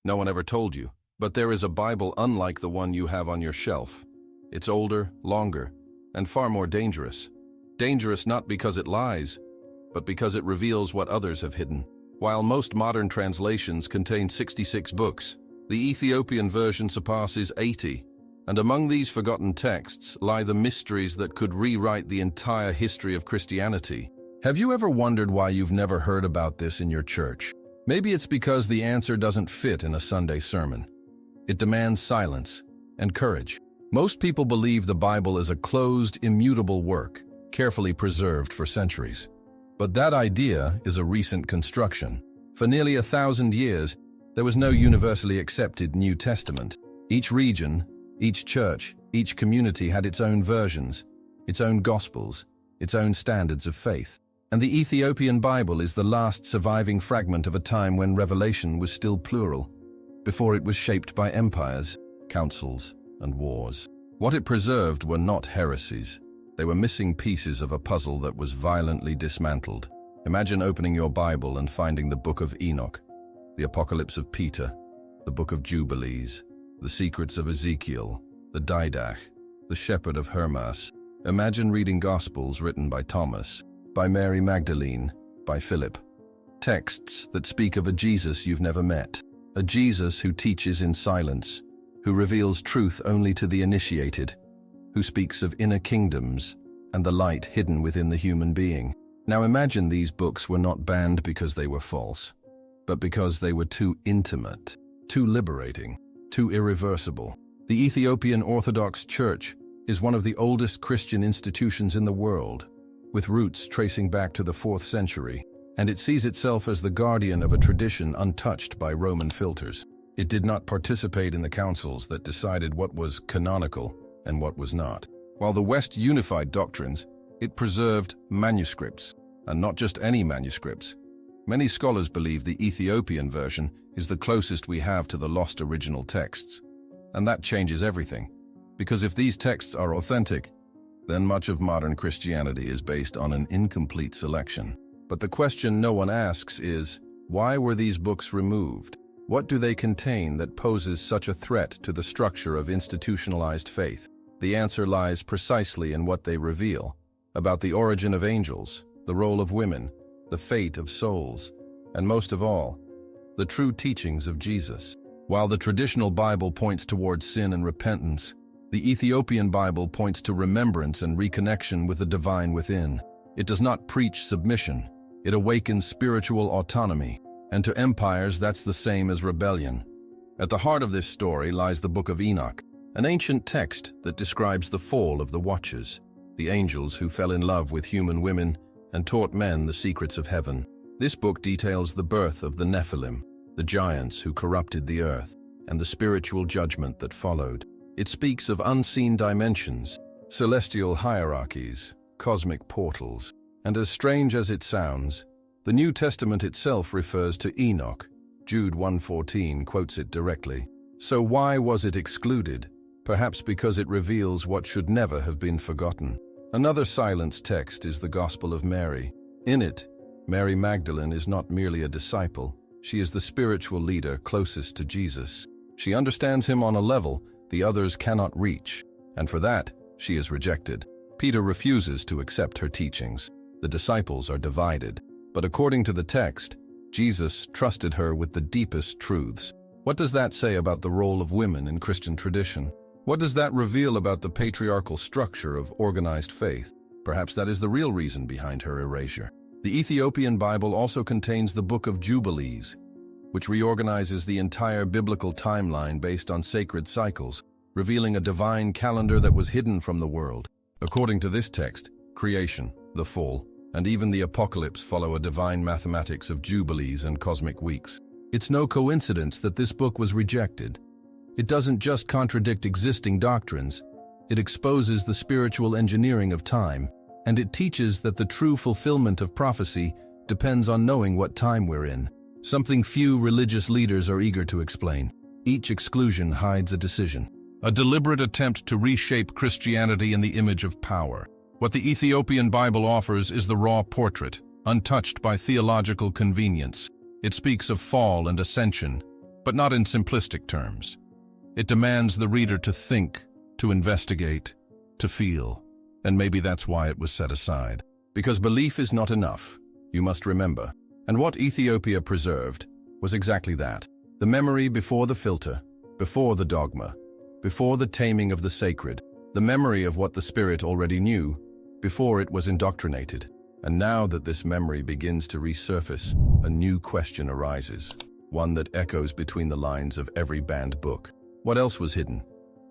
No one ever told you, but there is a Bible unlike the one you have on your shelf. It's older, longer, and far more dangerous. Dangerous not because it lies, but because it reveals what others have hidden. While most modern translations contain 66 books, the Ethiopian version surpasses 80, and among these forgotten texts lie the mysteries that could rewrite the entire history of Christianity. Have you ever wondered why you've never heard about this in your church? Maybe it's because the answer doesn't fit in a Sunday sermon. It demands silence and courage. Most people believe the Bible is a closed, immutable work, carefully preserved for centuries. But that idea is a recent construction. For nearly 1,000 years, there was no universally accepted New Testament. Each region, each church, each community had its own versions, its own gospels, its own standards of faith. And the Ethiopian Bible is the last surviving fragment of a time when revelation was still plural, before it was shaped by empires, councils, and wars. What it preserved were not heresies. They were missing pieces of a puzzle that was violently dismantled. Imagine opening your Bible and finding the Book of Enoch, the Apocalypse of Peter, the Book of Jubilees, the Secrets of Ezekiel, the Didache, the Shepherd of Hermas. Imagine reading Gospels written by Thomas, by Mary Magdalene, by Philip. Texts that speak of a Jesus you've never met, a Jesus who teaches in silence, who reveals truth only to the initiated, who speaks of inner kingdoms and the light hidden within the human being. Now imagine these books were not banned because they were false, but because they were too intimate, too liberating, too irreversible. The Ethiopian Orthodox Church is one of the oldest Christian institutions in the world, with roots tracing back to the 4th century, and it sees itself as the guardian of a tradition untouched by Roman filters. It did not participate in the councils that decided what was canonical and what was not. While the West unified doctrines, it preserved manuscripts, and not just any manuscripts. Many scholars believe the Ethiopian version is the closest we have to the lost original texts. And that changes everything, because if these texts are authentic, then much of modern Christianity is based on an incomplete selection. But the question no one asks is, why were these books removed? What do they contain that poses such a threat to the structure of institutionalized faith? The answer lies precisely in what they reveal, about the origin of angels, the role of women, the fate of souls, and most of all, the true teachings of Jesus. While the traditional Bible points towards sin and repentance, the Ethiopian Bible points to remembrance and reconnection with the divine within. It does not preach submission. It awakens spiritual autonomy. And to empires, that's the same as rebellion. At the heart of this story lies the Book of Enoch, an ancient text that describes the fall of the Watchers, the angels who fell in love with human women and taught men the secrets of heaven. This book details the birth of the Nephilim, the giants who corrupted the earth, and the spiritual judgment that followed. It speaks of unseen dimensions, celestial hierarchies, cosmic portals, and as strange as it sounds, the New Testament itself refers to Enoch. Jude 1:14 quotes it directly. So why was it excluded? Perhaps because it reveals what should never have been forgotten. Another silenced text is the Gospel of Mary. In it, Mary Magdalene is not merely a disciple, she is the spiritual leader closest to Jesus. She understands him on a level the others cannot reach, and for that, she is rejected. Peter refuses to accept her teachings. The disciples are divided. But according to the text, Jesus trusted her with the deepest truths. What does that say about the role of women in Christian tradition? What does that reveal about the patriarchal structure of organized faith? Perhaps that is the real reason behind her erasure. The Ethiopian Bible also contains the Book of Jubilees, which reorganizes the entire biblical timeline based on sacred cycles, revealing a divine calendar that was hidden from the world. According to this text, creation, the fall, and even the apocalypse follow a divine mathematics of jubilees and cosmic weeks. It's no coincidence that this book was rejected. It doesn't just contradict existing doctrines, it exposes the spiritual engineering of time, and it teaches that the true fulfillment of prophecy depends on knowing what time we're in. Something few religious leaders are eager to explain. Each exclusion hides a decision, a deliberate attempt to reshape Christianity in the image of power. What the Ethiopian Bible offers is the raw portrait, untouched by theological convenience. It speaks of fall and ascension, but not in simplistic terms. It demands the reader to think, to investigate, to feel, and maybe that's why it was set aside. Because belief is not enough, you must remember. And what Ethiopia preserved was exactly that. The memory before the filter, before the dogma, before the taming of the sacred, the memory of what the Spirit already knew, before it was indoctrinated. And now that this memory begins to resurface, a new question arises, one that echoes between the lines of every banned book. What else was hidden?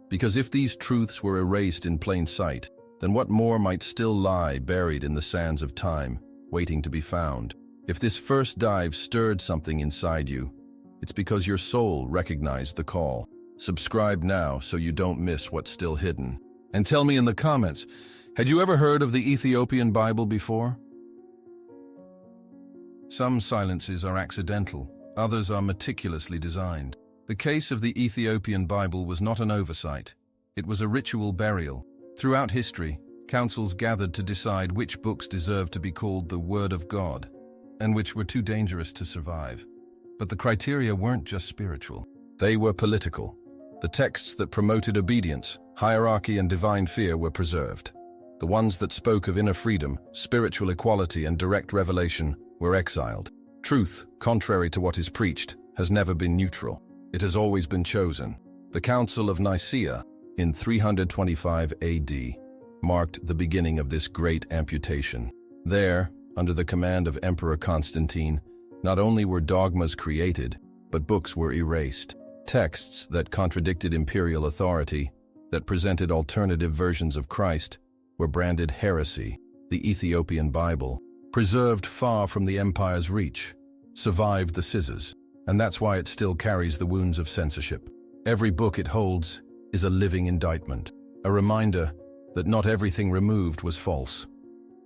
Because if these truths were erased in plain sight, then what more might still lie buried in the sands of time, waiting to be found? If this first dive stirred something inside you, it's because your soul recognized the call. Subscribe now so you don't miss what's still hidden. And tell me in the comments, had you ever heard of the Ethiopian Bible before? Some silences are accidental, others are meticulously designed. The case of the Ethiopian Bible was not an oversight. It was a ritual burial. Throughout history, councils gathered to decide which books deserved to be called the Word of God, and which were too dangerous to survive. But the criteria weren't just spiritual. They were political. The texts that promoted obedience, hierarchy, and divine fear were preserved. The ones that spoke of inner freedom, spiritual equality, and direct revelation were exiled. Truth, contrary to what is preached, has never been neutral. It has always been chosen. The Council of Nicaea, in 325 AD, marked the beginning of this great amputation. There, under the command of Emperor Constantine, not only were dogmas created, but books were erased. Texts that contradicted imperial authority, that presented alternative versions of Christ, were branded heresy. The Ethiopian Bible, preserved far from the empire's reach, survived the scissors, and that's why it still carries the wounds of censorship. Every book it holds is a living indictment, a reminder that not everything removed was false.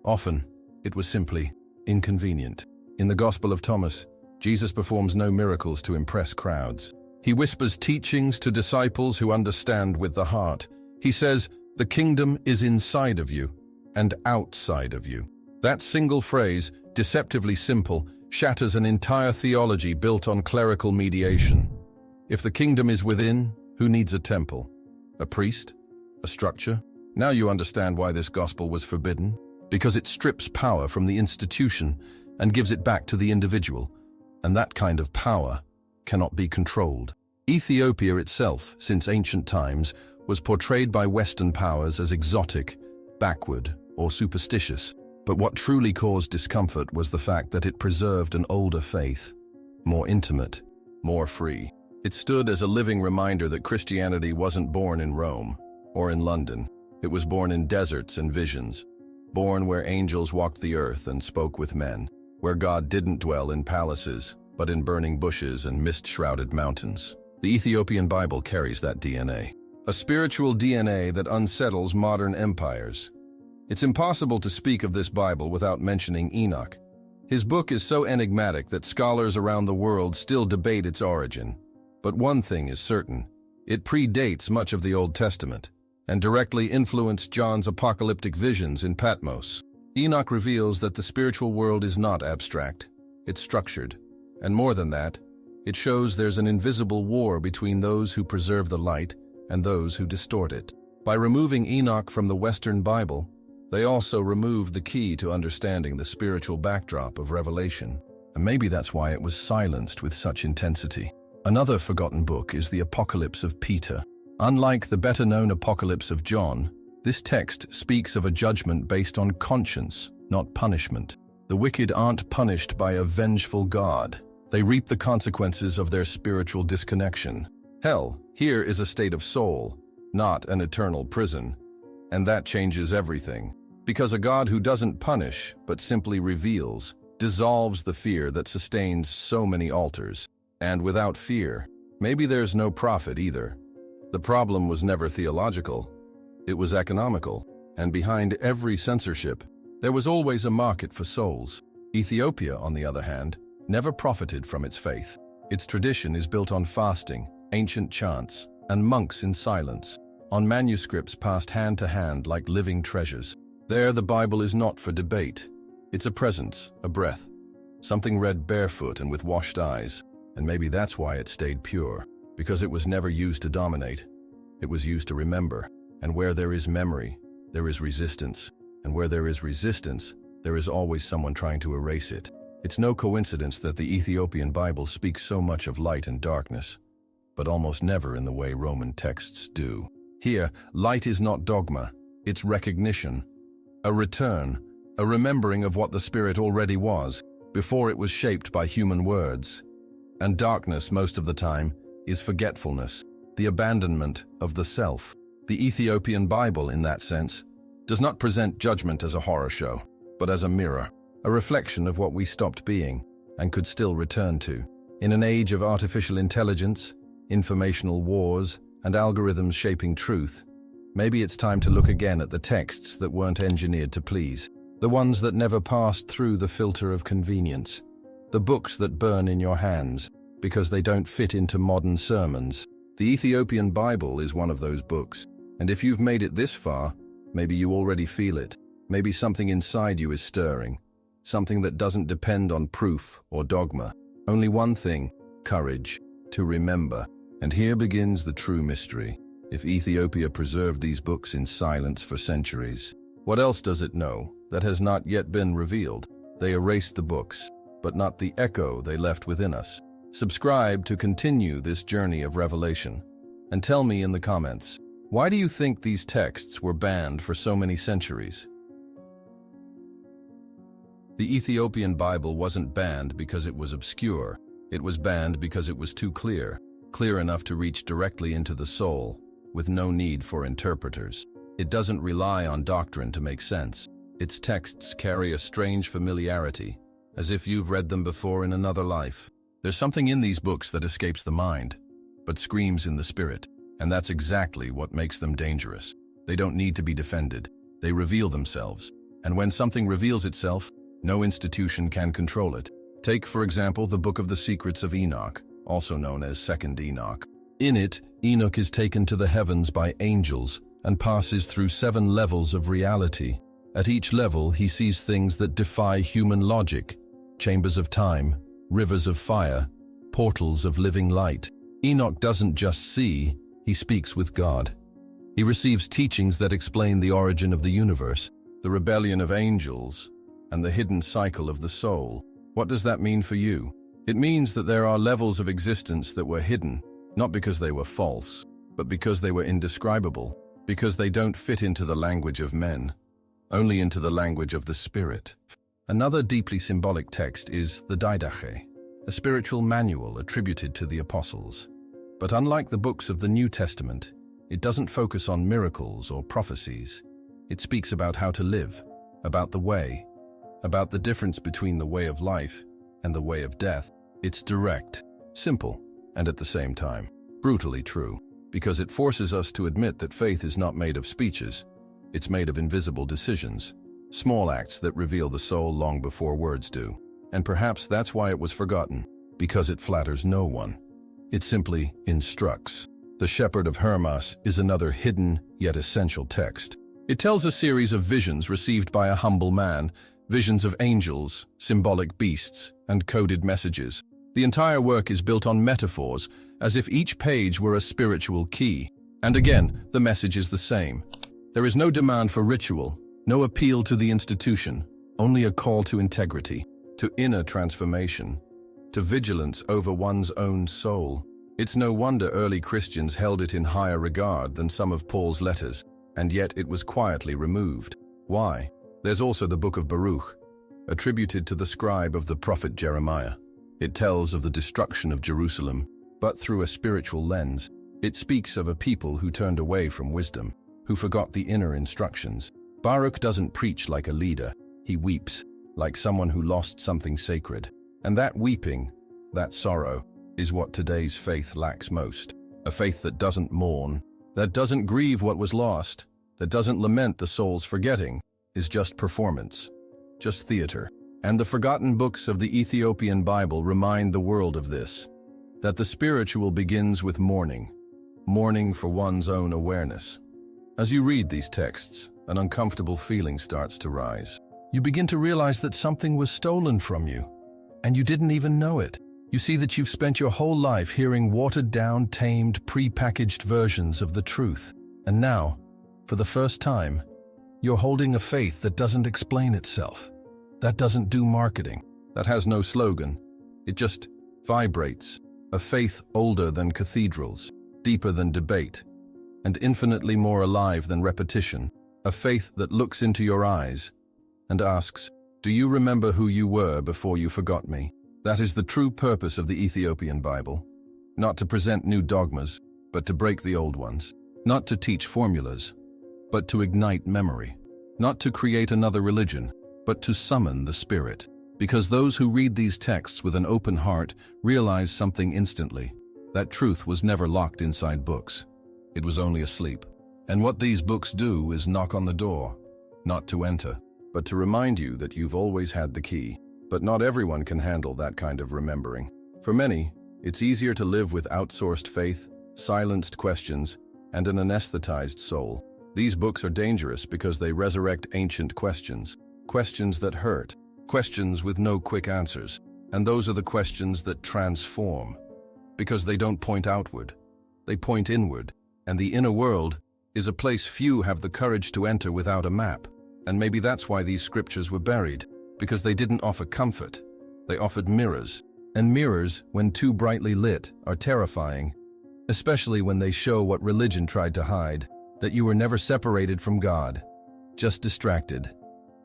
Often, it was simply inconvenient. In the Gospel of Thomas, Jesus performs no miracles to impress crowds. He whispers teachings to disciples who understand with the heart. He says, "The kingdom is inside of you and outside of you." That single phrase, deceptively simple, shatters an entire theology built on clerical mediation. If the kingdom is within, who needs a temple? A priest? A structure? Now you understand why this gospel was forbidden. Because it strips power from the institution and gives it back to the individual. And that kind of power cannot be controlled. Ethiopia itself, since ancient times, was portrayed by Western powers as exotic, backward, or superstitious. But what truly caused discomfort was the fact that it preserved an older faith, more intimate, more free. It stood as a living reminder that Christianity wasn't born in Rome or in London. It was born in deserts and visions, born where angels walked the earth and spoke with men, where God didn't dwell in palaces, but in burning bushes and mist-shrouded mountains. The Ethiopian Bible carries that DNA, a spiritual DNA that unsettles modern empires. It's impossible to speak of this Bible without mentioning Enoch. His book is so enigmatic that scholars around the world still debate its origin. But one thing is certain: it predates much of the Old Testament and directly influenced John's apocalyptic visions in Patmos. Enoch reveals that the spiritual world is not abstract, it's structured. And more than that, it shows there's an invisible war between those who preserve the light and those who distort it. By removing Enoch from the Western Bible, they also removed the key to understanding the spiritual backdrop of Revelation. And maybe that's why it was silenced with such intensity. Another forgotten book is the Apocalypse of Peter. Unlike the better-known Apocalypse of John, this text speaks of a judgment based on conscience, not punishment. The wicked aren't punished by a vengeful God. They reap the consequences of their spiritual disconnection. Hell, here is a state of soul, not an eternal prison. And that changes everything. Because a God who doesn't punish, but simply reveals, dissolves the fear that sustains so many altars. And without fear, maybe there's no prophet either. The problem was never theological. It was economical. And behind every censorship, there was always a market for souls. Ethiopia, on the other hand, never profited from its faith. Its tradition is built on fasting, ancient chants, and monks in silence, on manuscripts passed hand to hand like living treasures. There, the Bible is not for debate. It's a presence, a breath, something read barefoot and with washed eyes. And maybe that's why it stayed pure, because it was never used to dominate. It was used to remember. And where there is memory, there is resistance. And where there is resistance, there is always someone trying to erase it. It's no coincidence that the Ethiopian Bible speaks so much of light and darkness, but almost never in the way Roman texts do. Here, light is not dogma, it's recognition, a return, a remembering of what the Spirit already was, before it was shaped by human words. And darkness, most of the time, is forgetfulness, the abandonment of the self. The Ethiopian Bible, in that sense, does not present judgment as a horror show, but as a mirror, a reflection of what we stopped being and could still return to. In an age of artificial intelligence, informational wars, and algorithms shaping truth, maybe it's time to look again at the texts that weren't engineered to please, the ones that never passed through the filter of convenience, the books that burn in your hands because they don't fit into modern sermons. The Ethiopian Bible is one of those books, and if you've made it this far, maybe you already feel it. Maybe something inside you is stirring, something that doesn't depend on proof or dogma. Only one thing: courage, to remember. And here begins the true mystery. If Ethiopia preserved these books in silence for centuries, what else does it know that has not yet been revealed? They erased the books, but not the echo they left within us. Subscribe to continue this journey of revelation. And tell me in the comments, why do you think these texts were banned for so many centuries? The Ethiopian Bible wasn't banned because it was obscure. It was banned because it was too clear enough to reach directly into the soul, with no need for interpreters. It doesn't rely on doctrine to make sense. Its texts carry a strange familiarity, as if you've read them before in another life. There's something in these books that escapes the mind, but screams in the spirit, and that's exactly what makes them dangerous. They don't need to be defended. They reveal themselves, and when something reveals itself, no institution can control it. Take, for example, the Book of the Secrets of Enoch, also known as Second Enoch. In it, Enoch is taken to the heavens by angels and passes through 7 levels of reality. At each level, he sees things that defy human logic: chambers of time, rivers of fire, portals of living light. Enoch doesn't just see, he speaks with God. He receives teachings that explain the origin of the universe, the rebellion of angels, and the hidden cycle of the soul. What does that mean for you? It means that there are levels of existence that were hidden, not because they were false, but because they were indescribable, because they don't fit into the language of men, only into the language of the Spirit. Another deeply symbolic text is the Didache, a spiritual manual attributed to the apostles. But unlike the books of the New Testament, it doesn't focus on miracles or prophecies. It speaks about how to live, about the way, about the difference between the way of life and the way of death. It's direct, simple, and at the same time, brutally true, because it forces us to admit that faith is not made of speeches. It's made of invisible decisions, small acts that reveal the soul long before words do. And perhaps that's why it was forgotten, because it flatters no one. It simply instructs. The Shepherd of Hermas is another hidden yet essential text. It tells a series of visions received by a humble man, visions of angels, symbolic beasts, and coded messages. The entire work is built on metaphors, as if each page were a spiritual key. And again, the message is the same. There is no demand for ritual, no appeal to the institution, only a call to integrity, to inner transformation, to vigilance over one's own soul. It's no wonder early Christians held it in higher regard than some of Paul's letters, and yet it was quietly removed. Why? There's also the Book of Baruch, attributed to the scribe of the prophet Jeremiah. It tells of the destruction of Jerusalem, but through a spiritual lens. It speaks of a people who turned away from wisdom, who forgot the inner instructions. Baruch doesn't preach like a leader. He weeps, like someone who lost something sacred. And that weeping, that sorrow, is what today's faith lacks most. A faith that doesn't mourn, that doesn't grieve what was lost, that doesn't lament the soul's forgetting, is just performance, just theater. And the forgotten books of the Ethiopian Bible remind the world of this, that the spiritual begins with mourning for one's own awareness. As you read these texts, an uncomfortable feeling starts to rise. You begin to realize that something was stolen from you, and you didn't even know it. You see that you've spent your whole life hearing watered-down, tamed, pre-packaged versions of the truth. And now, for the first time, you're holding a faith that doesn't explain itself, that doesn't do marketing, that has no slogan. It just vibrates. A faith older than cathedrals, deeper than debate, and infinitely more alive than repetition. A faith that looks into your eyes and asks, "Do you remember who you were before you forgot me?" That is the true purpose of the Ethiopian Bible. Not to present new dogmas, but to break the old ones. Not to teach formulas, but to ignite memory. Not to create another religion, but to summon the Spirit. Because those who read these texts with an open heart realize something instantly. That truth was never locked inside books. It was only asleep. And what these books do is knock on the door, not to enter, but to remind you that you've always had the key. But not everyone can handle that kind of remembering. For many, it's easier to live with outsourced faith, silenced questions, and an anesthetized soul. These books are dangerous because they resurrect ancient questions, questions that hurt, questions with no quick answers. And those are the questions that transform, because they don't point outward, they point inward. And the inner world is a place few have the courage to enter without a map. And maybe that's why these scriptures were buried, because they didn't offer comfort, they offered mirrors. And mirrors, when too brightly lit, are terrifying, especially when they show what religion tried to hide, that you were never separated from God, just distracted.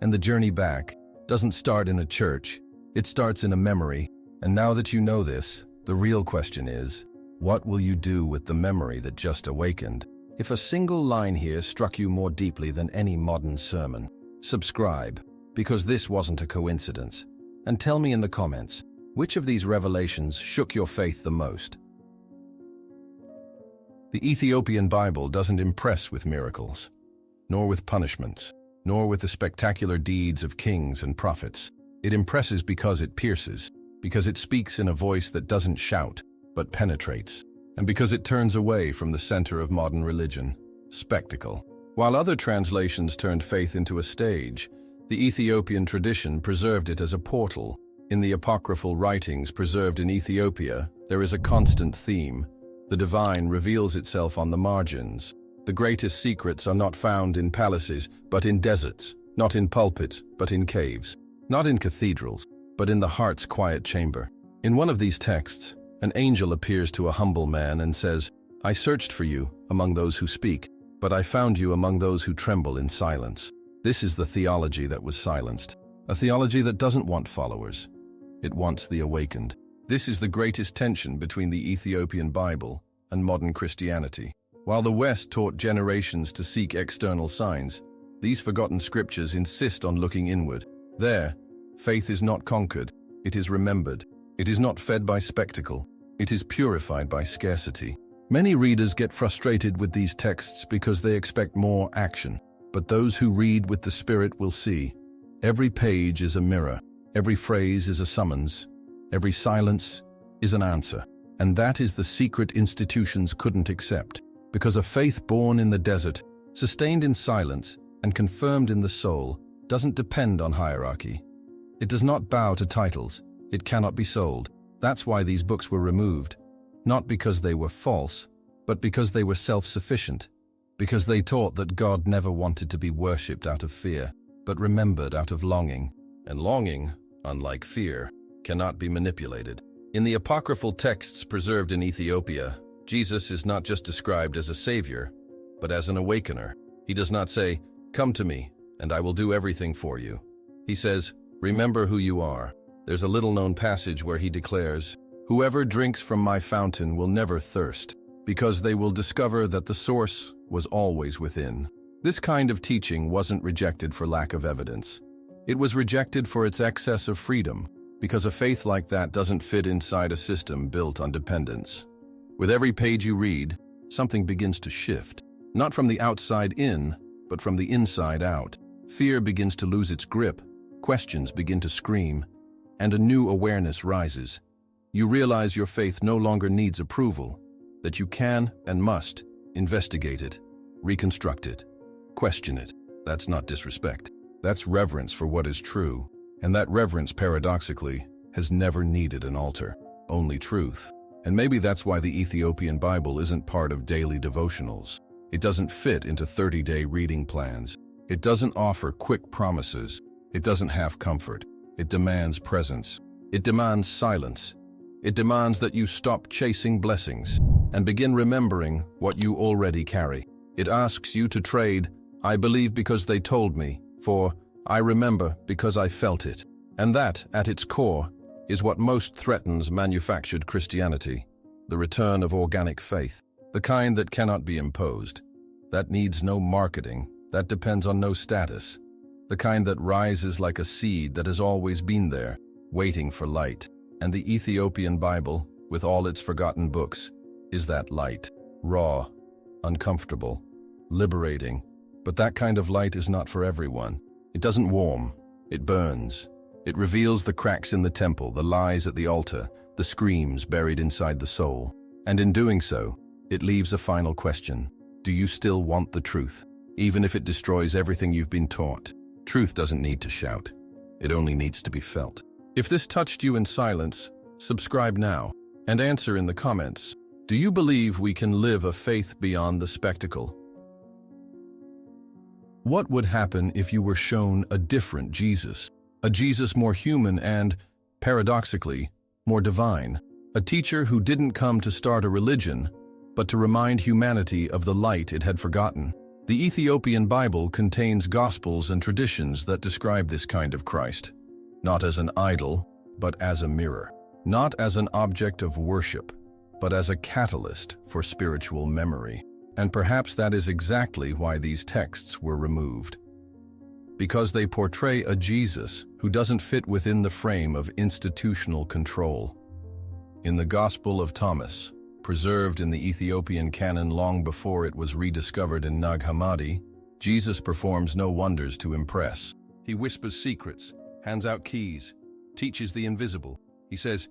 And the journey back doesn't start in a church, it starts in a memory. And now that you know this, the real question is, what will you do with the memory that just awakened? If a single line here struck you more deeply than any modern sermon, subscribe, because this wasn't a coincidence. And tell me in the comments, which of these revelations shook your faith the most? The Ethiopian Bible doesn't impress with miracles, nor with punishments, nor with the spectacular deeds of kings and prophets. It impresses because it pierces, because it speaks in a voice that doesn't shout, but penetrates, and because it turns away from the center of modern religion, spectacle. While other translations turned faith into a stage, the Ethiopian tradition preserved it as a portal. In the apocryphal writings preserved in Ethiopia, there is a constant theme. The divine reveals itself on the margins. The greatest secrets are not found in palaces, but in deserts, not in pulpits, but in caves, not in cathedrals, but in the heart's quiet chamber. In one of these texts, an angel appears to a humble man and says, "I searched for you among those who speak, but I found you among those who tremble in silence." This is the theology that was silenced, a theology that doesn't want followers. It wants the awakened. This is the greatest tension between the Ethiopian Bible and modern Christianity. While the West taught generations to seek external signs, these forgotten scriptures insist on looking inward. There, faith is not conquered, it is remembered. It is not fed by spectacle, it is purified by scarcity. Many readers get frustrated with these texts because they expect more action. But those who read with the Spirit will see. Every page is a mirror, every phrase is a summons, every silence is an answer. And that is the secret institutions couldn't accept, because a faith born in the desert, sustained in silence, and confirmed in the soul, doesn't depend on hierarchy. It does not bow to titles. It cannot be sold. That's why these books were removed, not because they were false, but because they were self-sufficient, because they taught that God never wanted to be worshipped out of fear, but remembered out of longing. And longing, unlike fear, cannot be manipulated. In the apocryphal texts preserved in Ethiopia, Jesus is not just described as a savior, but as an awakener. He does not say, "Come to me, and I will do everything for you." He says, "Remember who you are." There's a little-known passage where he declares, "Whoever drinks from my fountain will never thirst, because they will discover that the source was always within." This kind of teaching wasn't rejected for lack of evidence. It was rejected for its excess of freedom, because a faith like that doesn't fit inside a system built on dependence. With every page you read, something begins to shift, not from the outside in, but from the inside out. Fear begins to lose its grip, questions begin to scream, and a new awareness rises. You realize your faith no longer needs approval, that you can and must investigate it, reconstruct it, question it. That's not disrespect. That's reverence for what is true, and that reverence, paradoxically, has never needed an altar. only truth. And maybe that's why the Ethiopian Bible isn't part of daily devotionals. It doesn't fit into 30-day reading plans. It doesn't offer quick promises. It doesn't have comfort. It demands presence. It demands silence. It demands that you stop chasing blessings and begin remembering what you already carry. It asks you to trade, "I believe because they told me," for "I remember because I felt it." And that, at its core, is what most threatens manufactured Christianity, the return of organic faith, the kind that cannot be imposed, that needs no marketing, that depends on no status, the kind that rises like a seed that has always been there, waiting for light. And the Ethiopian Bible, with all its forgotten books, is that light, raw, uncomfortable, liberating. But that kind of light is not for everyone. It doesn't warm, it burns. It reveals the cracks in the temple, the lies at the altar, the screams buried inside the soul. And in doing so, it leaves a final question. Do you still want the truth, even if it destroys everything you've been taught? Truth doesn't need to shout. It only needs to be felt. If this touched you in silence, subscribe now and answer in the comments. Do you believe we can live a faith beyond the spectacle? What would happen if you were shown a different Jesus? A Jesus more human and, paradoxically, more divine. A teacher who didn't come to start a religion, but to remind humanity of the light it had forgotten. The Ethiopian Bible contains gospels and traditions that describe this kind of Christ. Not as an idol, but as a mirror. Not as an object of worship, but as a catalyst for spiritual memory. And perhaps that is exactly why these texts were removed. Because they portray a Jesus who doesn't fit within the frame of institutional control. In the Gospel of Thomas, preserved in the Ethiopian canon long before it was rediscovered in Nag Hammadi, Jesus performs no wonders to impress. He whispers secrets, hands out keys, teaches the invisible. He says,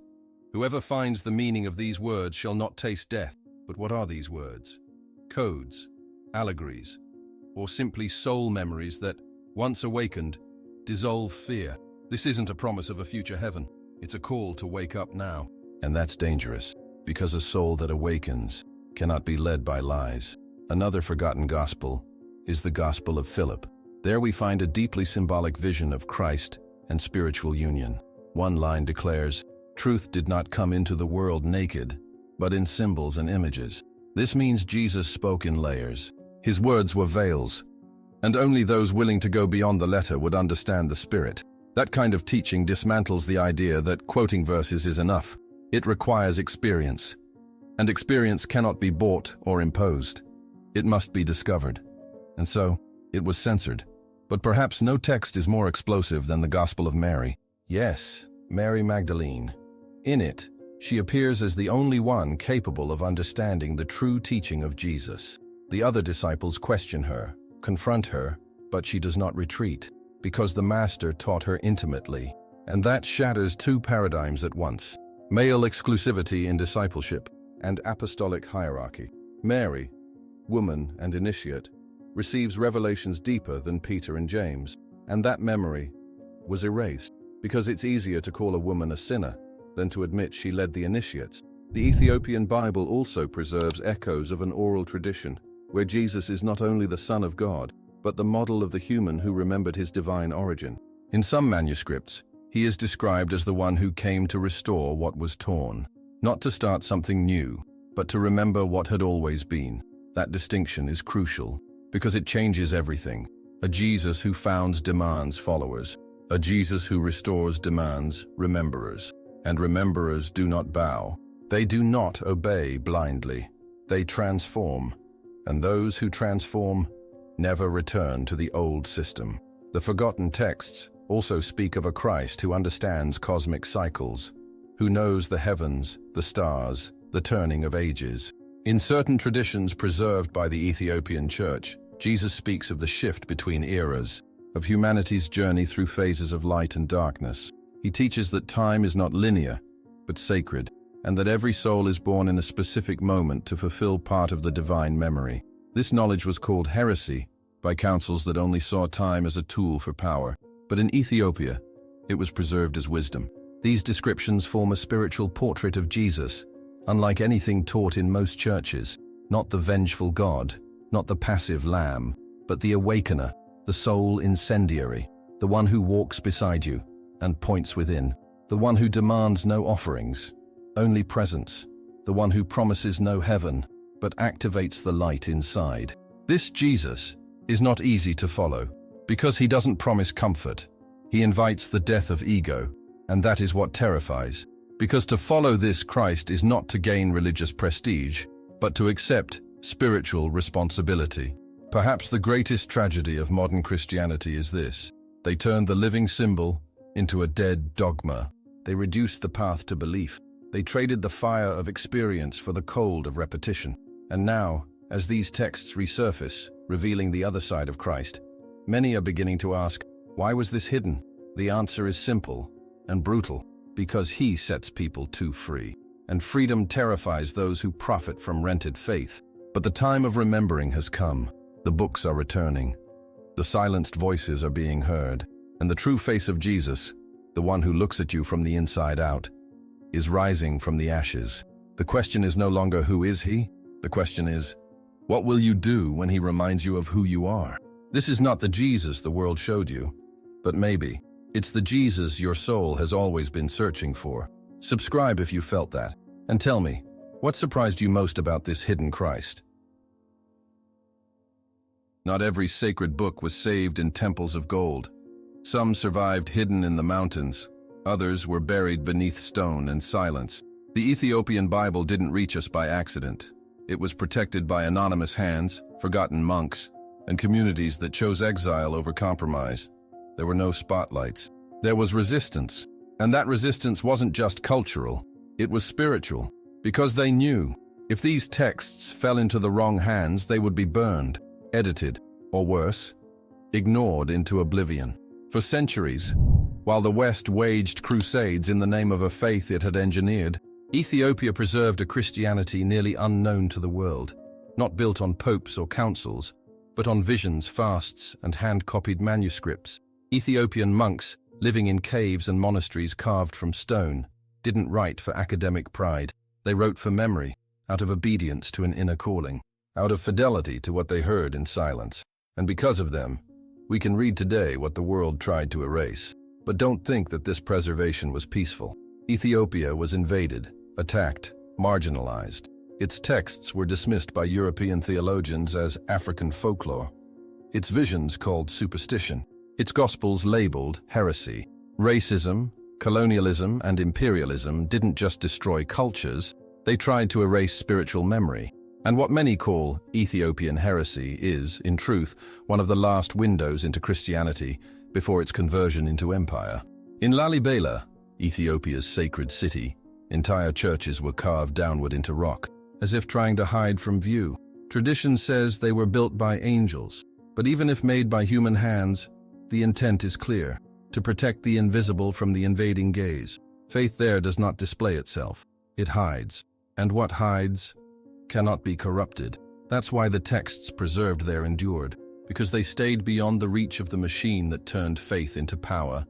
"Whoever finds the meaning of these words shall not taste death." But what are these words? Codes, allegories, or simply soul memories that, once awakened, dissolve fear. This isn't a promise of a future heaven. It's a call to wake up now. And that's dangerous, because a soul that awakens cannot be led by lies. Another forgotten gospel is the Gospel of Philip. There we find a deeply symbolic vision of Christ and spiritual union. One line declares, "Truth did not come into the world naked, but in symbols and images." This means Jesus spoke in layers. His words were veils, and only those willing to go beyond the letter would understand the spirit. That kind of teaching dismantles the idea that quoting verses is enough. It requires experience, and experience cannot be bought or imposed. It must be discovered. And so, it was censored. But perhaps no text is more explosive than the Gospel of Mary. Yes, Mary Magdalene. In it, she appears as the only one capable of understanding the true teaching of Jesus. The other disciples question her, confront her, but she does not retreat, because the Master taught her intimately. And that shatters two paradigms at once: male exclusivity in discipleship and apostolic hierarchy. Mary, woman and initiate, receives revelations deeper than Peter and James, and that memory was erased, because it's easier to call a woman a sinner than to admit she led the initiates. The Ethiopian Bible also preserves echoes of an oral tradition, where Jesus is not only the Son of God, but the model of the human who remembered his divine origin. In some manuscripts, he is described as the one who came to restore what was torn, not to start something new, but to remember what had always been. That distinction is crucial, because it changes everything. A Jesus who founds demands followers. A Jesus who restores demands rememberers. And rememberers do not bow. They do not obey blindly. They transform. And those who transform never return to the old system. The forgotten texts also speak of a Christ who understands cosmic cycles, who knows the heavens, the stars, the turning of ages. In certain traditions preserved by the Ethiopian Church, Jesus speaks of the shift between eras, of humanity's journey through phases of light and darkness. He teaches that time is not linear, but sacred, and that every soul is born in a specific moment to fulfill part of the divine memory. This knowledge was called heresy by councils that only saw time as a tool for power, but in Ethiopia, it was preserved as wisdom. These descriptions form a spiritual portrait of Jesus, unlike anything taught in most churches, not the vengeful God, not the passive lamb, but the awakener, the soul incendiary, the one who walks beside you and points within, the one who demands no offerings, only presence, the one who promises no heaven, but activates the light inside. This Jesus is not easy to follow, because he doesn't promise comfort. He invites the death of ego, and that is what terrifies. Because to follow this Christ is not to gain religious prestige, but to accept spiritual responsibility. Perhaps the greatest tragedy of modern Christianity is this: they turned the living symbol into a dead dogma. They reduced the path to belief. They traded the fire of experience for the cold of repetition. And now, as these texts resurface, revealing the other side of Christ, many are beginning to ask, why was this hidden? The answer is simple and brutal: because he sets people too free. And freedom terrifies those who profit from rented faith. But the time of remembering has come. The books are returning. The silenced voices are being heard. And the true face of Jesus, the one who looks at you from the inside out, is rising from the ashes. The question is no longer who is he? The question is, what will you do when he reminds you of who you are? This is not the Jesus the world showed you, but maybe it's the Jesus your soul has always been searching for. Subscribe if you felt that, and tell me, what surprised you most about this hidden Christ? Not every sacred book was saved in temples of gold. Some survived hidden in the mountains. Others were buried beneath stone and silence. The Ethiopian Bible didn't reach us by accident. It was protected by anonymous hands, forgotten monks, and communities that chose exile over compromise. There were no spotlights. There was resistance. And that resistance wasn't just cultural, it was spiritual. Because they knew, if these texts fell into the wrong hands, they would be burned, edited, or worse, ignored into oblivion. For centuries, while the West waged crusades in the name of a faith it had engineered, Ethiopia preserved a Christianity nearly unknown to the world, not built on popes or councils, but on visions, fasts, and hand-copied manuscripts. Ethiopian monks, living in caves and monasteries carved from stone, didn't write for academic pride. They wrote for memory, out of obedience to an inner calling, out of fidelity to what they heard in silence. And because of them, we can read today what the world tried to erase. But don't think that this preservation was peaceful. Ethiopia was invaded, attacked, marginalized. Its texts were dismissed by European theologians as African folklore. Its visions called superstition. Its gospels labeled heresy. Racism, colonialism, and imperialism didn't just destroy cultures, they tried to erase spiritual memory. And what many call Ethiopian heresy is, in truth, one of the last windows into Christianity before its conversion into empire. In Lalibela, Ethiopia's sacred city, entire churches were carved downward into rock, as if trying to hide from view. Tradition says they were built by angels, but even if made by human hands, the intent is clear: to protect the invisible from the invading gaze. Faith there does not display itself, it hides. And what hides cannot be corrupted. That's why the texts preserved there endured, because they stayed beyond the reach of the machine that turned faith into power,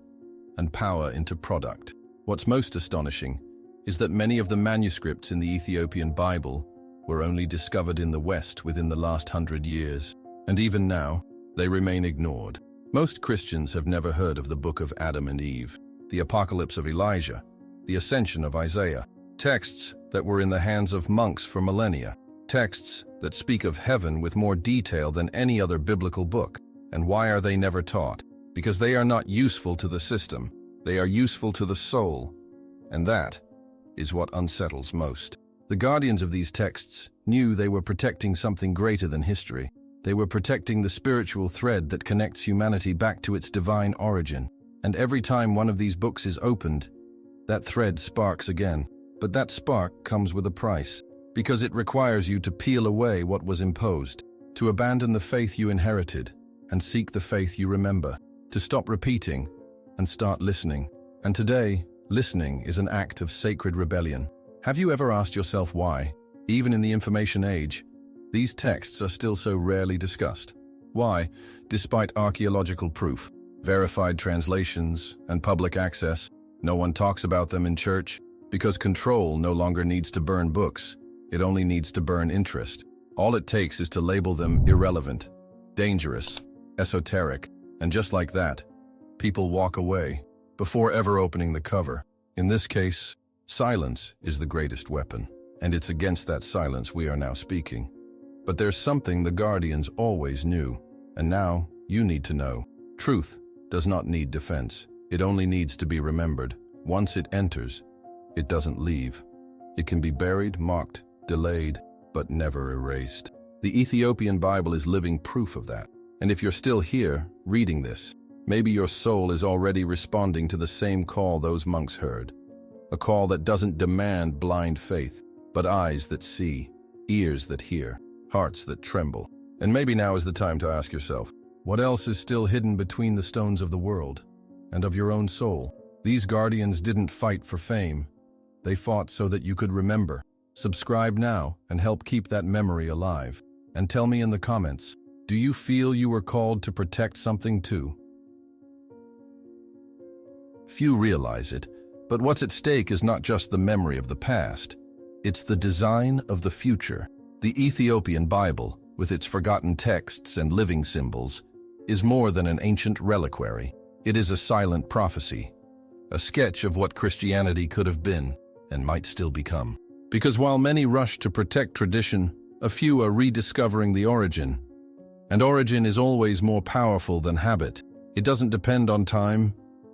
and power into product. What's most astonishing is that many of the manuscripts in the Ethiopian Bible were only discovered in the West within the last 100 years. And even now, they remain ignored. Most Christians have never heard of the Book of Adam and Eve, the Apocalypse of Elijah, the Ascension of Isaiah, texts that were in the hands of monks for millennia, texts that speak of heaven with more detail than any other biblical book. And why are they never taught? Because they are not useful to the system, they are useful to the soul. And that is what unsettles most. The guardians of these texts knew they were protecting something greater than history. They were protecting the spiritual thread that connects humanity back to its divine origin. And every time one of these books is opened, that thread sparks again. But that spark comes with a price, because it requires you to peel away what was imposed, to abandon the faith you inherited, and seek the faith you remember, to stop repeating and start listening. And today, listening is an act of sacred rebellion. Have you ever asked yourself why, even in the information age, these texts are still so rarely discussed? Why, despite archaeological proof, verified translations, and public access, No one talks about them in church because control no longer needs to burn books. It only needs to burn interest. All it takes is to label them irrelevant, dangerous, esoteric, and just like that, people walk away before ever opening the cover. In this case, silence is the greatest weapon, and it's against that silence we are now speaking. But there's something the Guardians always knew, and now you need to know. Truth does not need defense. It only needs to be remembered. Once it enters, it doesn't leave. It can be buried, mocked, delayed, but never erased. The Ethiopian Bible is living proof of that. And if you're still here, reading this, maybe your soul is already responding to the same call those monks heard. A call that doesn't demand blind faith, but eyes that see, ears that hear, hearts that tremble. And maybe now is the time to ask yourself, what else is still hidden between the stones of the world and of your own soul? These guardians didn't fight for fame. They fought so that you could remember. Subscribe now and help keep that memory alive. And tell me in the comments, do you feel you were called to protect something too? Few realize it, but what's at stake is not just the memory of the past. It's the design of the future. The Ethiopian Bible, with its forgotten texts and living symbols, is more than an ancient reliquary. It is a silent prophecy, a sketch of what Christianity could have been and might still become. Because while many rush to protect tradition, a few are rediscovering the origin. And origin is always more powerful than habit. It doesn't depend on time,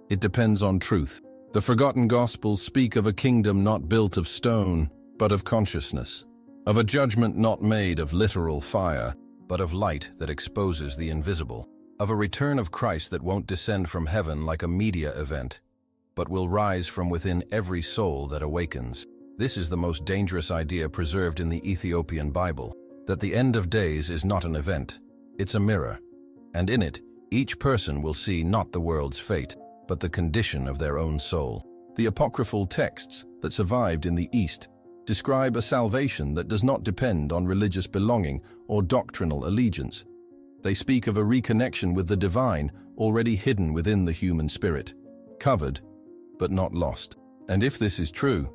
it depends on truth. The forgotten Gospels speak of a kingdom not built of stone, but of consciousness. Of a judgment not made of literal fire, but of light that exposes the invisible. Of a return of Christ that won't descend from heaven like a media event, but will rise from within every soul that awakens. This is the most dangerous idea preserved in the Ethiopian Bible, that the end of days is not an event, it's a mirror, and in it, each person will see not the world's fate, but the condition of their own soul. The apocryphal texts that survived in the East describe a salvation that does not depend on religious belonging or doctrinal allegiance. They speak of a reconnection with the divine already hidden within the human spirit, covered but not lost. And if this is true,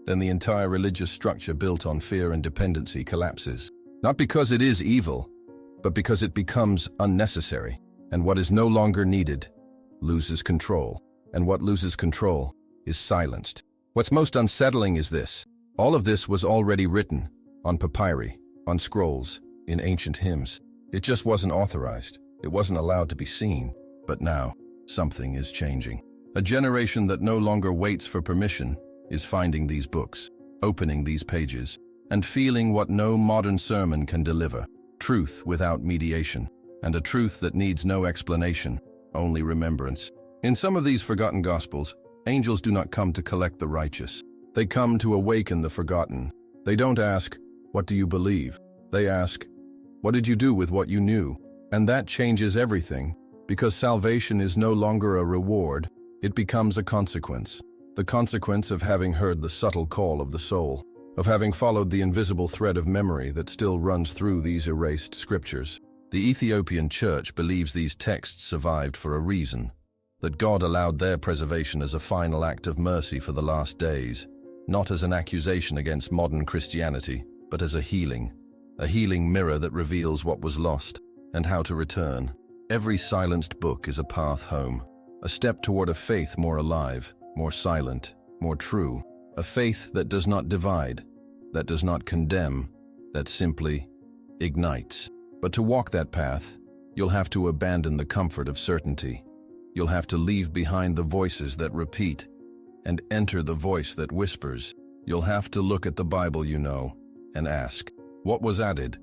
then the entire religious structure built on fear and dependency collapses. Not because it is evil, but because it becomes unnecessary, and what is no longer needed loses control, and what loses control is silenced. What's most unsettling is this. All of this was already written, on papyri, on scrolls, in ancient hymns. It just wasn't authorized. It wasn't allowed to be seen. But now, something is changing. A generation that no longer waits for permission is finding these books, opening these pages, and feeling what no modern sermon can deliver. Truth without mediation, and a truth that needs no explanation, only remembrance. In some of these forgotten Gospels, angels do not come to collect the righteous. They come to awaken the forgotten. They don't ask, "What do you believe?" They ask, "What did you do with what you knew?" And that changes everything, because salvation is no longer a reward, it becomes a consequence. The consequence of having heard the subtle call of the soul, of having followed the invisible thread of memory that still runs through these erased scriptures. The Ethiopian Church believes these texts survived for a reason, that God allowed their preservation as a final act of mercy for the last days, not as an accusation against modern Christianity, but as a healing mirror that reveals what was lost and how to return. Every silenced book is a path home, a step toward a faith more alive, more silent, more true, a faith that does not divide, that does not condemn, that simply ignites. But to walk that path, you'll have to abandon the comfort of certainty. You'll have to leave behind the voices that repeat and enter the voice that whispers. You'll have to look at the Bible you know and ask, what was added?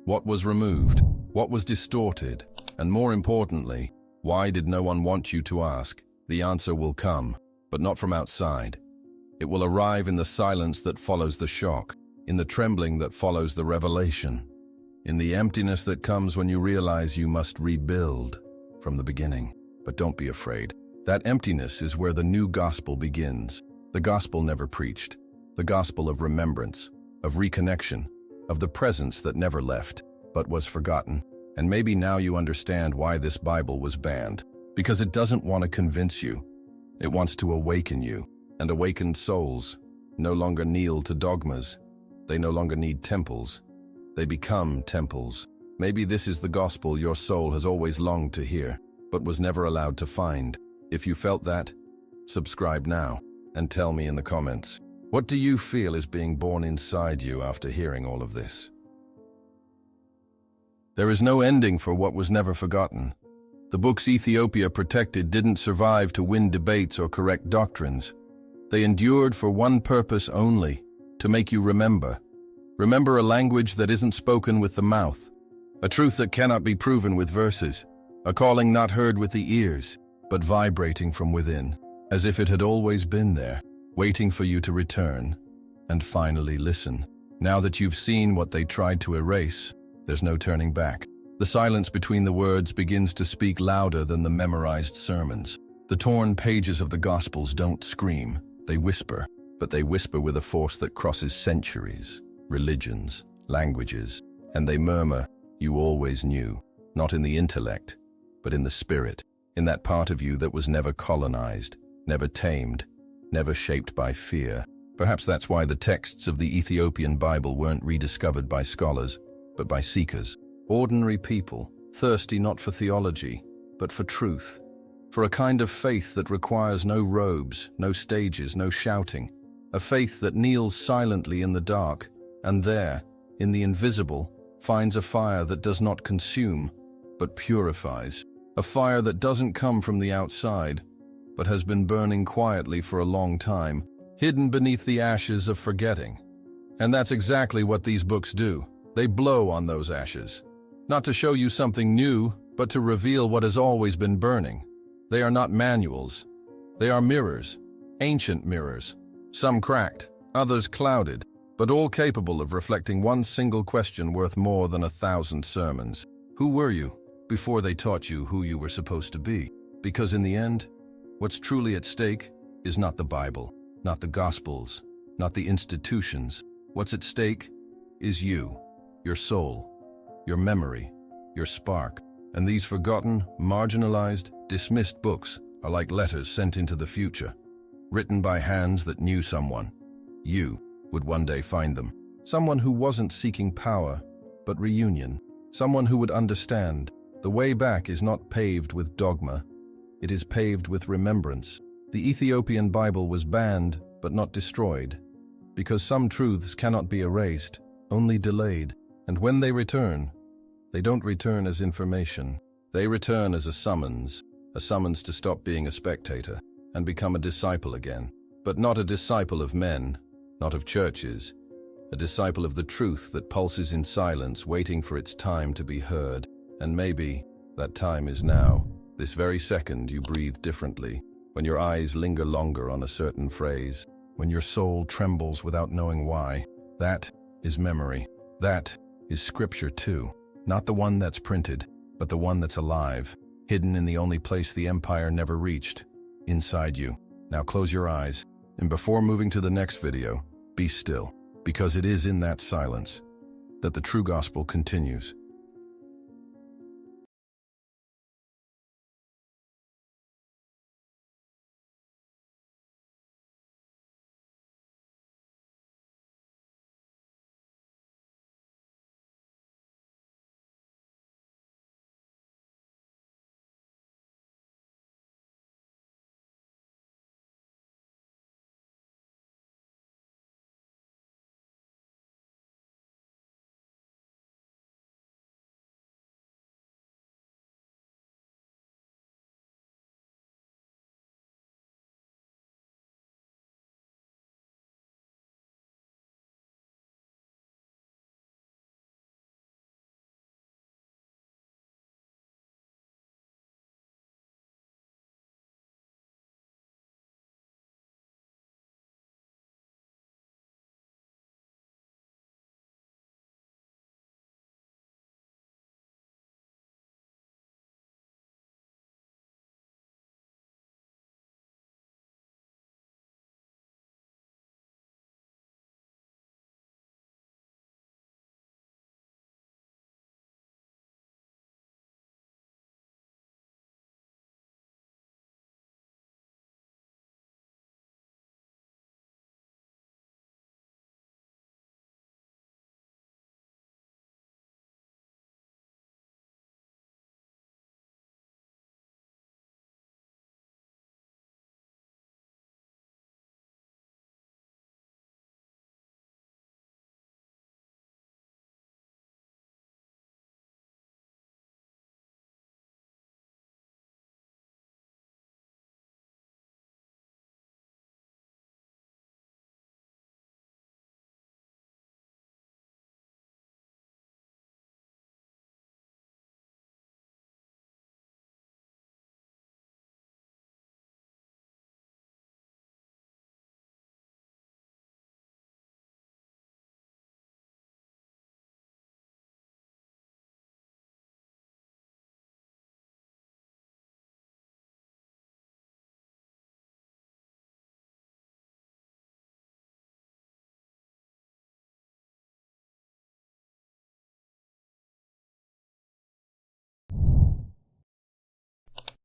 What was removed? What was distorted? And more importantly, why did no one want you to ask? The answer will come, but not from outside. It will arrive in the silence that follows the shock, in the trembling that follows the revelation, in the emptiness that comes when you realize you must rebuild from the beginning. But don't be afraid. That emptiness is where the new gospel begins. The gospel never preached. The gospel of remembrance, of reconnection, of the presence that never left, but was forgotten. And maybe now you understand why this Bible was banned. Because it doesn't want to convince you. It wants to awaken you, and awakened souls no longer kneel to dogmas. They no longer need temples. They become temples. Maybe this is the gospel your soul has always longed to hear, but was never allowed to find. If you felt that, subscribe now and tell me in the comments. What do you feel is being born inside you after hearing all of this? There is no ending for what was never forgotten. The books Ethiopia protected didn't survive to win debates or correct doctrines. They endured for one purpose only, to make you remember. Remember a language that isn't spoken with the mouth, a truth that cannot be proven with verses, a calling not heard with the ears, but vibrating from within, as if it had always been there, waiting for you to return and finally listen. Now that you've seen what they tried to erase, there's no turning back. The silence between the words begins to speak louder than the memorized sermons. The torn pages of the Gospels don't scream, they whisper, but they whisper with a force that crosses centuries, religions, languages, and they murmur, "You always knew," not in the intellect, but in the spirit, in that part of you that was never colonized, never tamed, never shaped by fear. Perhaps that's why the texts of the Ethiopian Bible weren't rediscovered by scholars, but by seekers. Ordinary people, thirsty not for theology, but for truth, for a kind of faith that requires no robes, no stages, no shouting, a faith that kneels silently in the dark, and there, in the invisible, finds a fire that does not consume, but purifies, a fire that doesn't come from the outside, but has been burning quietly for a long time, hidden beneath the ashes of forgetting. And that's exactly what these books do. They blow on those ashes. Not to show you something new, but to reveal what has always been burning. They are not manuals. They are mirrors, ancient mirrors, some cracked, others clouded, but all capable of reflecting one single question worth more than 1,000 sermons. Who were you before they taught you who you were supposed to be? Because in the end, what's truly at stake is not the Bible, not the Gospels, not the institutions. What's at stake is you, your soul, your memory, your spark. And these forgotten, marginalized, dismissed books are like letters sent into the future, written by hands that knew someone. You would one day find them. Someone who wasn't seeking power, but reunion. Someone who would understand. The way back is not paved with dogma. It is paved with remembrance. The Ethiopian Bible was banned, but not destroyed, because some truths cannot be erased, only delayed. And when they return, they don't return as information. They return as a summons to stop being a spectator and become a disciple again. But not a disciple of men, not of churches, a disciple of the truth that pulses in silence, waiting for its time to be heard. And maybe that time is now. This very second you breathe differently, when your eyes linger longer on a certain phrase, when your soul trembles without knowing why. That is memory. That is scripture too. Not the one that's printed, but the one that's alive, hidden in the only place the empire never reached, inside you. Now close your eyes, and before moving to the next video, be still, because it is in that silence that the true gospel continues.